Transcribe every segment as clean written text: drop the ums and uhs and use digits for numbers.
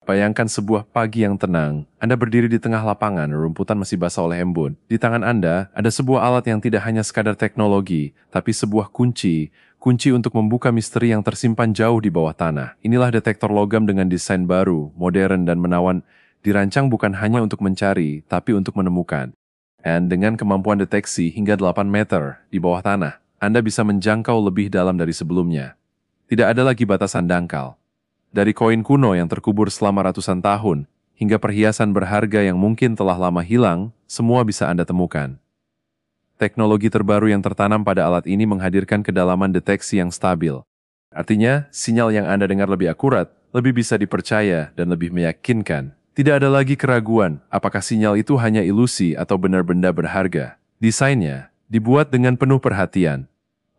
Bayangkan sebuah pagi yang tenang. Anda berdiri di tengah lapangan, rumputan masih basah oleh embun. Di tangan Anda, ada sebuah alat yang tidak hanya sekadar teknologi, tapi sebuah kunci. Kunci untuk membuka misteri yang tersimpan jauh di bawah tanah. Inilah detektor logam dengan desain baru, modern, dan menawan. Dirancang bukan hanya untuk mencari, tapi untuk menemukan. Dan dengan kemampuan deteksi hingga 8 meter di bawah tanah, Anda bisa menjangkau lebih dalam dari sebelumnya. Tidak ada lagi batasan dangkal. Dari koin kuno yang terkubur selama ratusan tahun, hingga perhiasan berharga yang mungkin telah lama hilang, semua bisa Anda temukan. Teknologi terbaru yang tertanam pada alat ini menghadirkan kedalaman deteksi yang stabil. Artinya, sinyal yang Anda dengar lebih akurat, lebih bisa dipercaya, dan lebih meyakinkan. Tidak ada lagi keraguan apakah sinyal itu hanya ilusi atau benar benda berharga. Desainnya dibuat dengan penuh perhatian.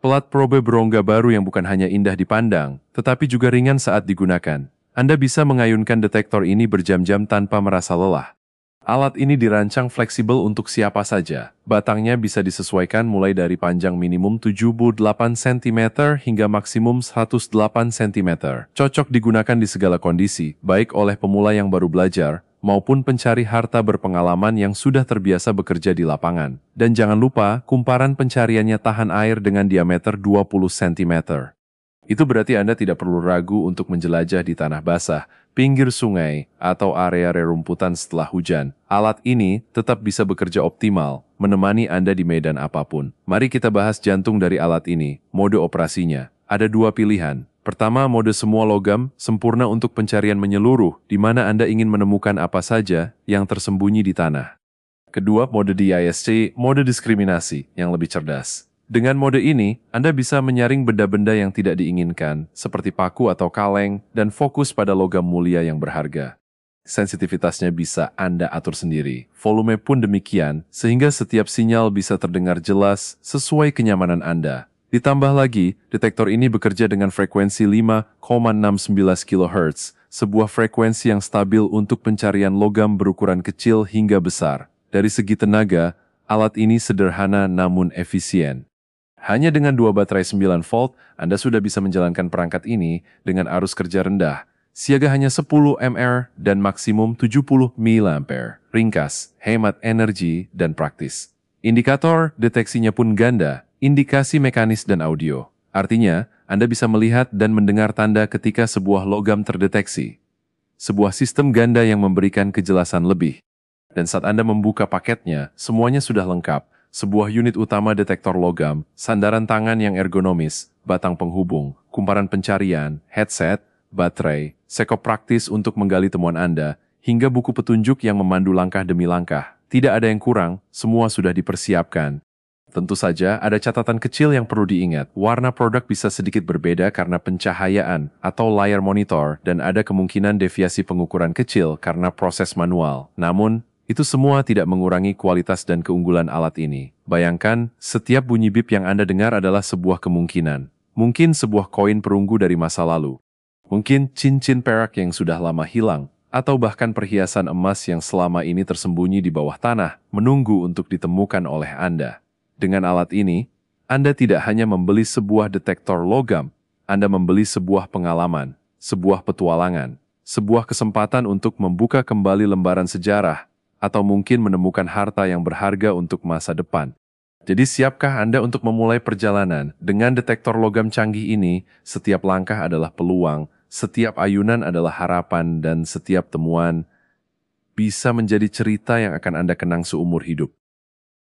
Pelat probe berongga baru yang bukan hanya indah dipandang, tetapi juga ringan saat digunakan. Anda bisa mengayunkan detektor ini berjam-jam tanpa merasa lelah. Alat ini dirancang fleksibel untuk siapa saja. Batangnya bisa disesuaikan mulai dari panjang minimum 78 cm hingga maksimum 108 cm. Cocok digunakan di segala kondisi, baik oleh pemula yang baru belajar, maupun pencari harta berpengalaman yang sudah terbiasa bekerja di lapangan. Dan jangan lupa, kumparan pencariannya tahan air dengan diameter 20 cm. Itu berarti Anda tidak perlu ragu untuk menjelajah di tanah basah, pinggir sungai, atau area rerumputan setelah hujan. Alat ini tetap bisa bekerja optimal, menemani Anda di medan apapun. Mari kita bahas jantung dari alat ini, mode operasinya. Ada dua pilihan. Pertama, mode semua logam, sempurna untuk pencarian menyeluruh, di mana Anda ingin menemukan apa saja yang tersembunyi di tanah. Kedua, mode DISC, mode diskriminasi, yang lebih cerdas. Dengan mode ini, Anda bisa menyaring benda-benda yang tidak diinginkan, seperti paku atau kaleng, dan fokus pada logam mulia yang berharga. Sensitivitasnya bisa Anda atur sendiri. Volume pun demikian, sehingga setiap sinyal bisa terdengar jelas sesuai kenyamanan Anda. Ditambah lagi, detektor ini bekerja dengan frekuensi 5,69 kHz, sebuah frekuensi yang stabil untuk pencarian logam berukuran kecil hingga besar. Dari segi tenaga, alat ini sederhana namun efisien. Hanya dengan 2 baterai 9 volt, Anda sudah bisa menjalankan perangkat ini dengan arus kerja rendah, siaga hanya 10 mAh dan maksimum 70 mAh. Ringkas, hemat energi, dan praktis. Indikator deteksinya pun ganda, indikasi mekanis dan audio. Artinya, Anda bisa melihat dan mendengar tanda ketika sebuah logam terdeteksi. Sebuah sistem ganda yang memberikan kejelasan lebih. Dan saat Anda membuka paketnya, semuanya sudah lengkap. Sebuah unit utama detektor logam, sandaran tangan yang ergonomis, batang penghubung, kumparan pencarian, headset, baterai, sekop praktis untuk menggali temuan Anda, hingga buku petunjuk yang memandu langkah demi langkah. Tidak ada yang kurang, semua sudah dipersiapkan. Tentu saja ada catatan kecil yang perlu diingat. Warna produk bisa sedikit berbeda karena pencahayaan atau layar monitor dan ada kemungkinan deviasi pengukuran kecil karena proses manual. Namun, itu semua tidak mengurangi kualitas dan keunggulan alat ini. Bayangkan, setiap bunyi bip yang Anda dengar adalah sebuah kemungkinan. Mungkin sebuah koin perunggu dari masa lalu. Mungkin cincin perak yang sudah lama hilang. Atau bahkan perhiasan emas yang selama ini tersembunyi di bawah tanah, menunggu untuk ditemukan oleh Anda. Dengan alat ini, Anda tidak hanya membeli sebuah detektor logam, Anda membeli sebuah pengalaman, sebuah petualangan, sebuah kesempatan untuk membuka kembali lembaran sejarah, atau mungkin menemukan harta yang berharga untuk masa depan. Jadi siapkah Anda untuk memulai perjalanan? Dengan detektor logam canggih ini, setiap langkah adalah peluang, setiap ayunan adalah harapan, dan setiap temuan bisa menjadi cerita yang akan Anda kenang seumur hidup.